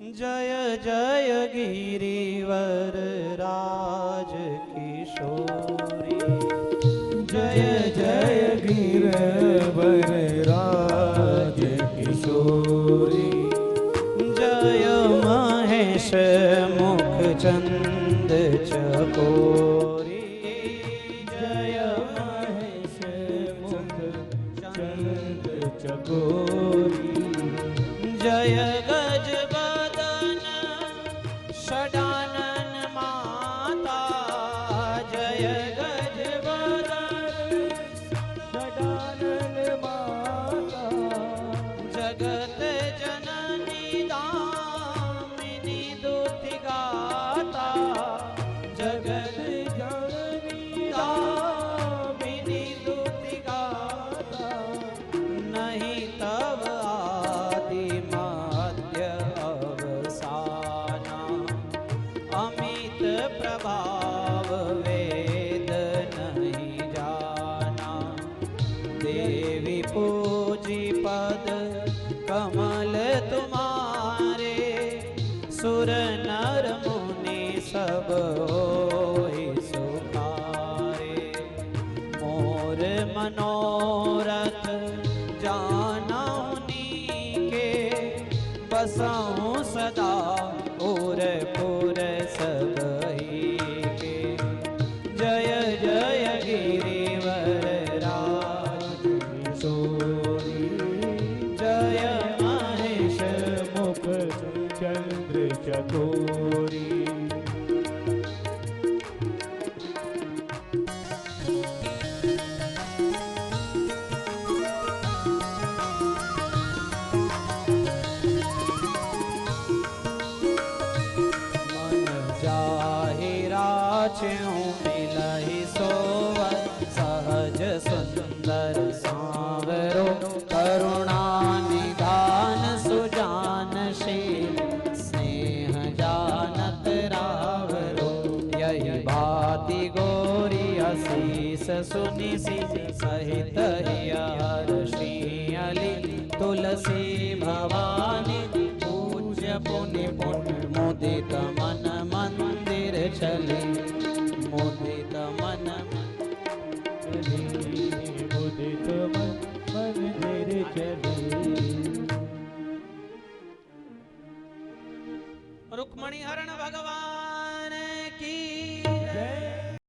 जय जय गिरिवर राज किशोरी। जय जय गिरिवर राज किशोरी। जय महेश मुख चंद चकोरी। जय महेश मुख चंद चकोरी। जय गज बदन षडानन माता। जय गज बदन षडानन माता। जगत जननी दामिनी दुति गाता। जगत जननी दामिनी दुति गाता। नहीं तब आदि मध्य अवसाना। अमित प्रभाव वेद नहीं जाना। देवी पूजी पद कमल तुम्हारे। सुर नर मुनि सब होय सुखारे। मोर मनोरथ जानौनी के। बसहूँ सदा उर पुर सबही के। जय जय गिरिवर राज किशोरी। जय महेश मुख चंद्र चकोरी। मन जाहि राच्यों मिलहि सोवत। सहज सुंदर सांवरो करुणा निधान सुजान शील। स्नेह जानत रावरो यही भांति गोरी असीस सुनि सहित हिया